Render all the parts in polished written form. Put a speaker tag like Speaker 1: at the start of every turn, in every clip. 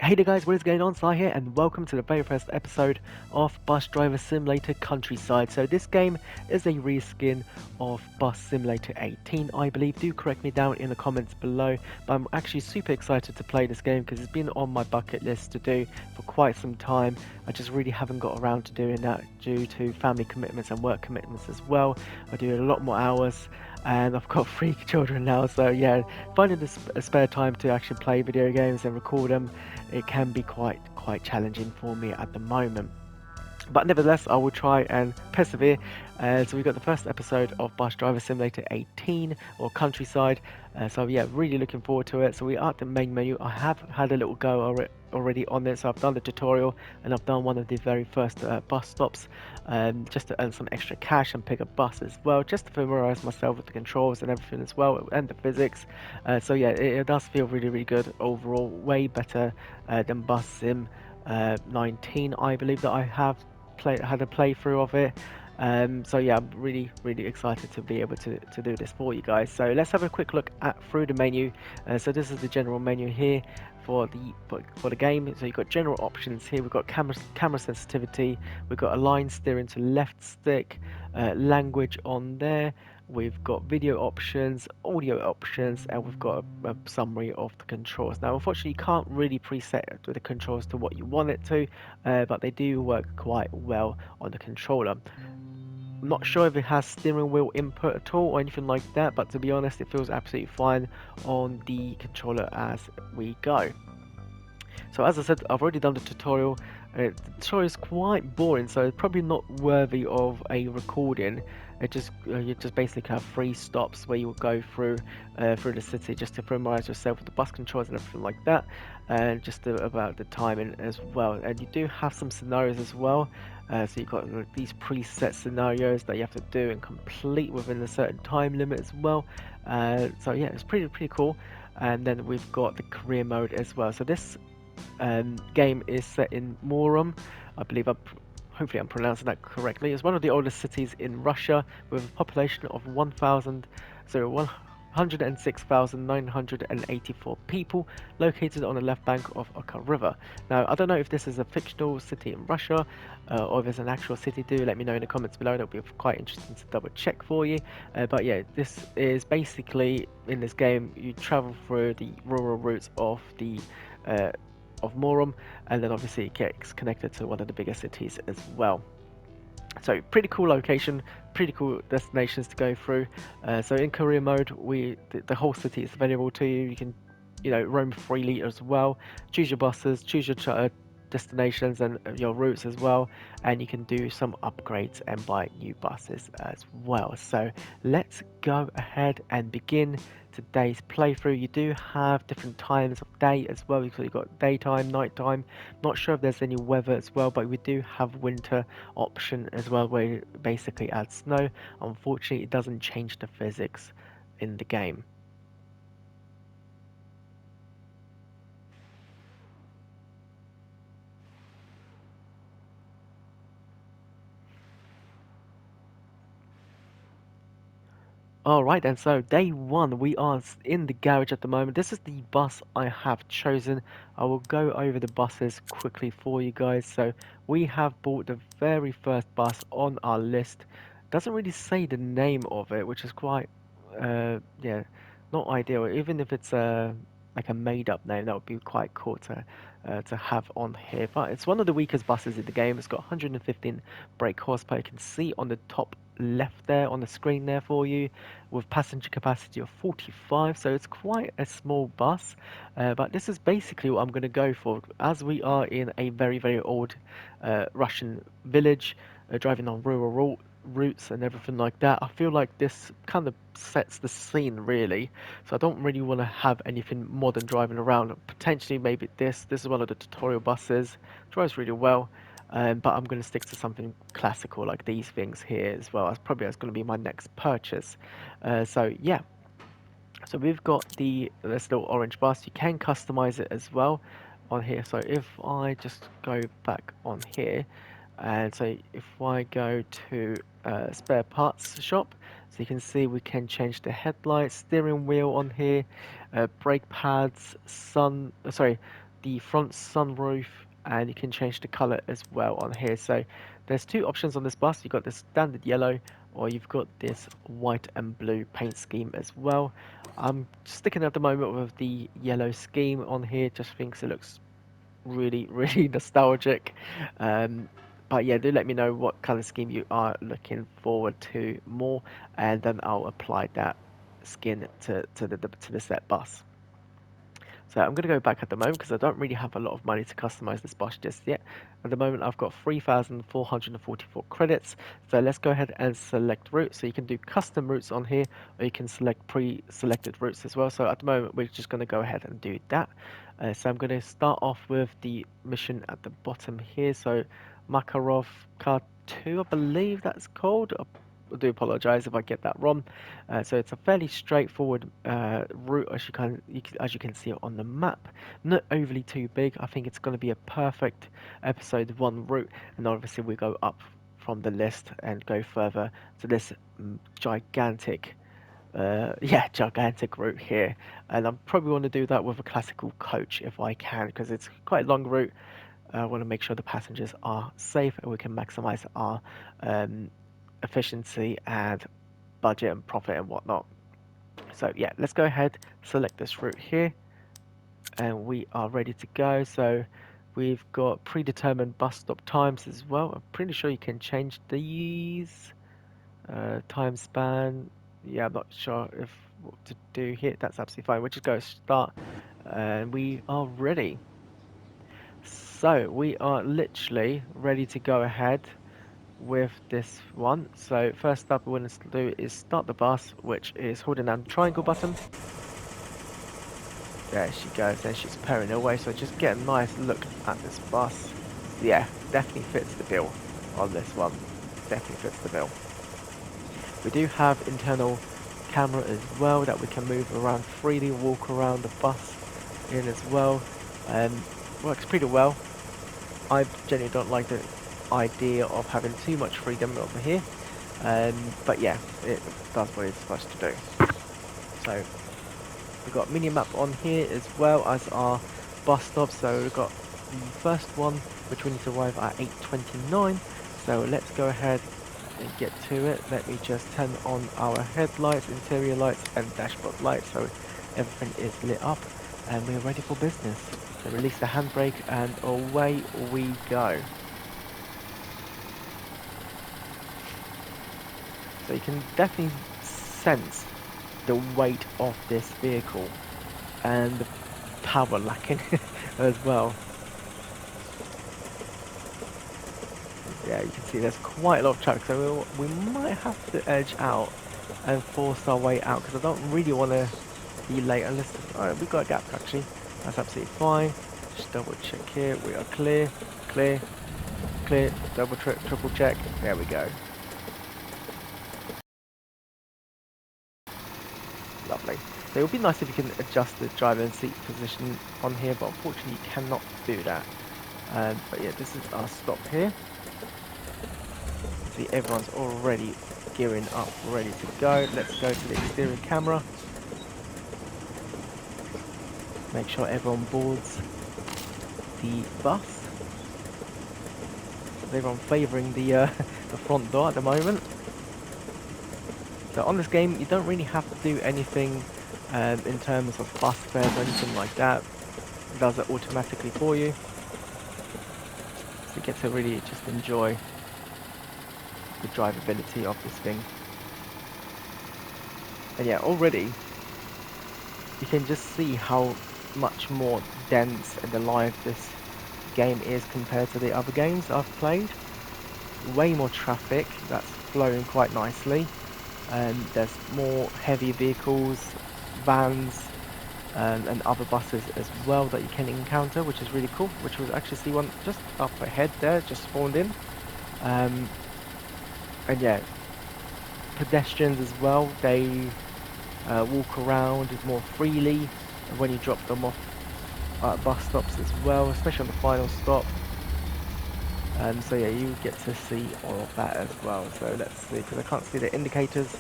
Speaker 1: Hey there guys, what is going on? Sai here and welcome to the very first episode of Bus Driver Simulator Countryside. So this game is a reskin of Bus Simulator 18, I believe. Do correct me down in the comments below, but I'm actually super excited to play this game because it's been on my bucket list to do for quite some time. I just really haven't got around to doing that due to family commitments and work commitments as well. I do a lot more hours and I've got 3 children now, so yeah, finding a spare time to actually play video games and record them, it can be quite challenging for me at the moment. But nevertheless, I will try and persevere. So we've got the first episode of Bus Driver Simulator 18 or Countryside. So yeah, really looking forward to it. So we are at the main menu. I have had a little go already on it. So I've done the tutorial and I've done one of the very first bus stops just to earn some extra cash and pick a bus as well, just to familiarize myself with the controls and everything as well, and the physics. So yeah, it does feel really good overall, way better than Bus Sim 19, I believe, that I have had a playthrough of it. So yeah, I'm really excited to be able to do this for you guys. So let's have a quick look at through the menu. So this is the general menu here for the game. So you've got general options here. We've got camera sensitivity. We've got align steering to left stick, language on there. We've got video options, audio options, and we've got a summary of the controls. Now, unfortunately, you can't really preset the controls to what you want it to, but they do work quite well on the controller. I'm not sure if it has steering wheel input at all or anything like that, but to be honest, it feels absolutely fine on the controller as we go. So as I said, I've already done the tutorial. The tutorial is quite boring, so it's probably not worthy of a recording. You just basically have 3 stops where you will go through the city just to familiarize yourself with the bus controls and everything like that, and just about the timing as well. And you do have some scenarios as well. So you've got these preset scenarios that you have to do and complete within a certain time limit as well. So yeah, it's pretty cool. And then we've got the career mode as well. So this game is set in Murom. I believe hopefully I'm pronouncing that correctly. It's one of the oldest cities in Russia with a population of 106,984 people, located on the left bank of Oka River. Now, I don't know if this is a fictional city in Russia or if it's an actual city. Do let me know in the comments below. That'll be quite interesting to double check for you. But yeah, this is basically, in this game, you travel through the rural routes uh, of Murom, and then obviously it gets connected to one of the bigger cities as well. So pretty cool location, pretty cool destinations to go through. So in career mode, the whole city is available to you. You can, roam freely as well. Choose your buses, choose your destinations and your routes as well, and you can do some upgrades and buy new buses as well. So let's go ahead and begin today's playthrough. You do have different times of day as well. So you've got daytime, nighttime. Not sure if there's any weather as well, but we do have winter option as well, where it basically adds snow. Unfortunately, it doesn't change the physics in the game. Alright then, so day one, we are in the garage at the moment. This is the bus I have chosen. I will go over the buses quickly for you guys. So we have bought the very first bus on our list. Doesn't really say the name of it, which is quite, yeah, not ideal. Even if it's like a made-up name, that would be quite cool to have on here. But it's one of the weakest buses in the game. It's got 115 brake horsepower. You can see on the top left there on the screen there for you, with passenger capacity of 45, so it's quite a small bus, but this is basically what I'm going to go for, as we are in a very old Russian village, driving on rural routes and everything like that. I feel like this kind of sets the scene really, so I don't really want to have anything modern driving around. Potentially maybe this is one of the tutorial buses, drives really well. But I'm going to stick to something classical like these things here as well. That's probably going to be my next purchase. So yeah, so we've got this little orange bus. You can customize it as well on here. So if I just go back on here, and so if I go to spare parts shop, so you can see we can change the headlights, steering wheel on here, brake pads, the front sunroof, and you can change the color as well on here. So there's two options on this bus. You've got the standard yellow, or you've got this white and blue paint scheme as well. I'm sticking at the moment with the yellow scheme on here, just thinks it looks really, really nostalgic. Um, but yeah, do let me know what color scheme you are looking forward to more, and then I'll apply that skin to the set bus. So I'm going to go back at the moment because I don't really have a lot of money to customize this bus just yet. At the moment, I've got 3,444 credits. So let's go ahead and select route. So you can do custom routes on here, or you can select pre-selected routes as well. So at the moment, we're just going to go ahead and do that. So I'm going to start off with the mission at the bottom here. So Makarov Car 2, I believe that's called. I do apologize if I get that wrong. So it's a fairly straightforward route, as you can see on the map. Not overly too big. I think it's going to be a perfect episode 1 route, and obviously we go up from the list and go further to this gigantic gigantic route here. And I'm probably want to do that with a classical coach if I can, because it's quite a long route. I want to make sure the passengers are safe and we can maximize our efficiency and budget and profit and whatnot. So yeah, let's go ahead, select this route here, and we are ready to go. So we've got predetermined bus stop times as well. I'm pretty sure you can change these. Time span, yeah, I'm not sure if what to do here. That's absolutely fine. We'll just go start, and we are ready. So we are literally ready to go ahead with this one. So first up we want to do is start the bus, which is holding down the triangle button. There she goes, there she's purring away. So just get a nice look at this bus. Yeah, definitely fits the bill on this one. Definitely fits the bill. We do have internal camera as well that we can move around freely, walk around the bus in as well. Works pretty well. I genuinely don't like the idea of having too much freedom over here, but yeah, it does what it's supposed to do. So we've got mini map on here as well as our bus stop. So we've got the first one which we need to arrive at 8:29. So let's go ahead and get to it. Let me just turn on our headlights, interior lights and dashboard lights so everything is lit up and we're ready for business. So release the handbrake and away we go. So you can definitely sense the weight of this vehicle and the power lacking as well. Yeah, you can see there's quite a lot of traffic, so we might have to edge out and force our way out because I don't really want to be late unless... Alright, we've got a gap actually. That's absolutely fine. Just double check here. We are clear, clear, clear. Double triple check. There we go. Lovely. So it would be nice if you can adjust the driver's seat position on here, but unfortunately you cannot do that. But yeah, this is our stop here. See, everyone's already gearing up, ready to go. Let's go to the exterior camera. Make sure everyone boards the bus. Everyone favouring the the front door at the moment. So on this game, you don't really have to do anything in terms of bus fares or anything like that. It does it automatically for you. So you get to really just enjoy the drivability of this thing. And yeah, already you can just see how much more dense and alive this game is compared to the other games I've played. Way more traffic, that's flowing quite nicely. There's more heavy vehicles, vans, and other buses as well that you can encounter, which is really cool. Which was actually see one just up ahead there, just spawned in. And yeah, pedestrians as well. They walk around more freely when you drop them off at bus stops as well, especially on the final stop. So yeah, you get to see all of that as well. So let's see, because I can't see the indicators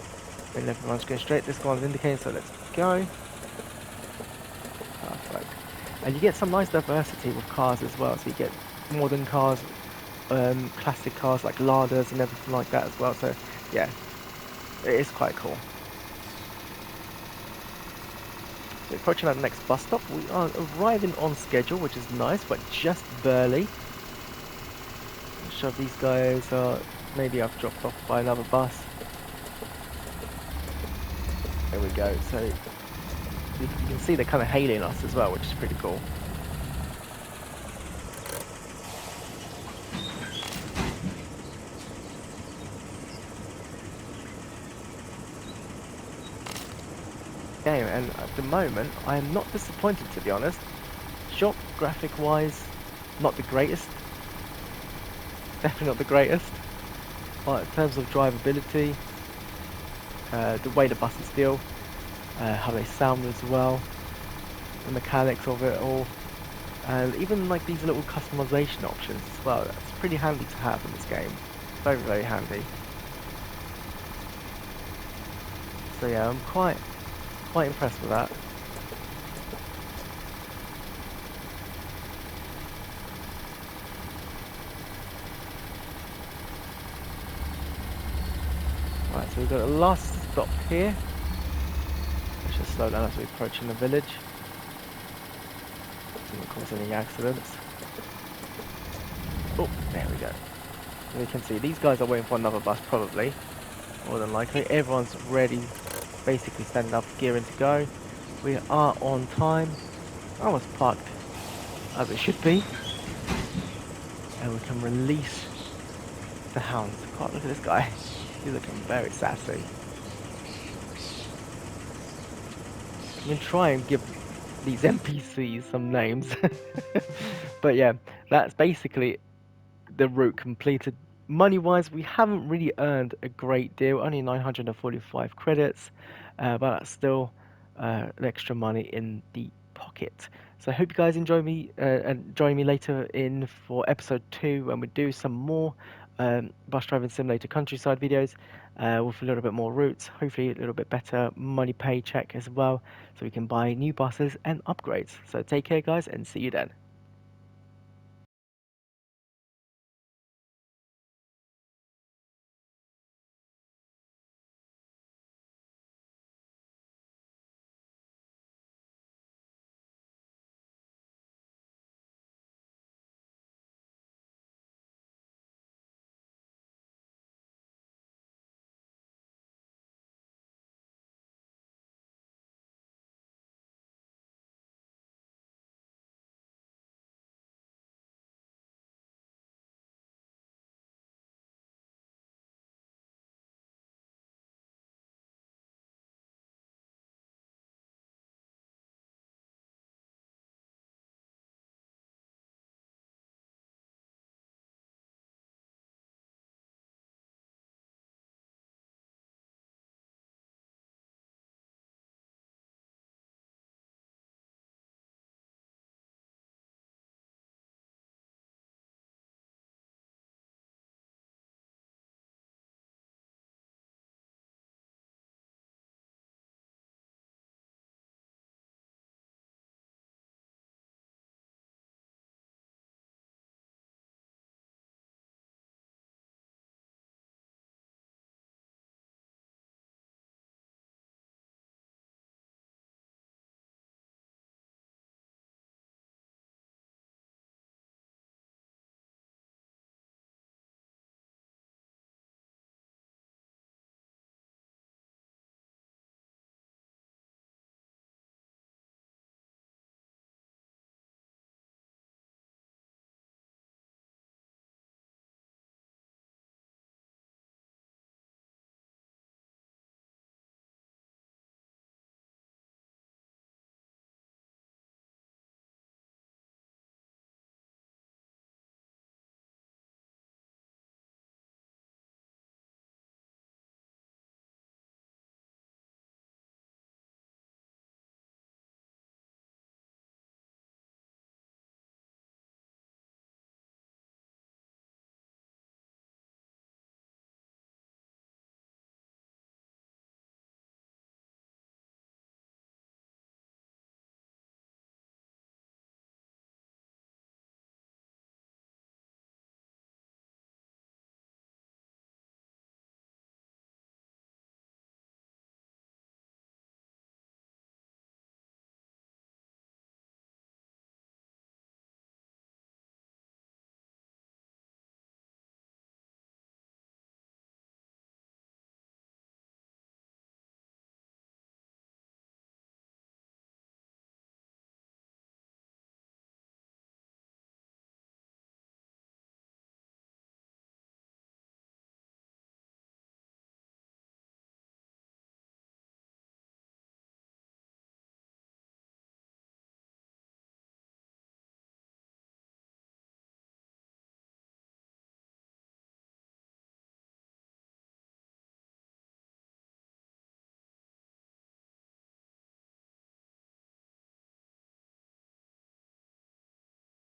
Speaker 1: and everyone's going straight. This one's indicating, so let's go. Perfect. And you get some nice diversity with cars as well. So you get modern cars, classic cars like Ladas and everything like that as well. So yeah, it is quite cool. So approaching our next bus stop, we are arriving on schedule, which is nice, but just barely. Not sure if these guys are, maybe I've dropped off by another bus. There we go. So you can see they're kind of hailing us as well, which is pretty cool. Game, and at the moment, I am not disappointed, to be honest. Shop graphic wise, not the greatest. Definitely not the greatest. But in terms of drivability, the way the buses feel, how they sound as well, the mechanics of it all, and even like these little customization options as well. That's pretty handy to have in this game. Very, very handy. So yeah, I'm quite impressed with that. Right, so we've got a last stop here. Let's just slow down as we're approaching the village. So not cause any accidents. Oh, there we go. And you can see these guys are waiting for another bus, probably. More than likely. Everyone's ready, basically standing up, gearing to go. We are on time. I was parked as it should be. And we can release the hounds. God, look at this guy. He's looking very sassy. I'm going to try and give these NPCs some names. But yeah, that's basically the route completed. Money wise, we haven't really earned a great deal, only 945 credits, but that's still extra money in the pocket. So I hope you guys enjoy me and join me later in for episode 2 when we do some more bus driving simulator countryside videos with a little bit more routes, hopefully a little bit better money paycheck as well, so we can buy new buses and upgrades. So take care guys, and see you then.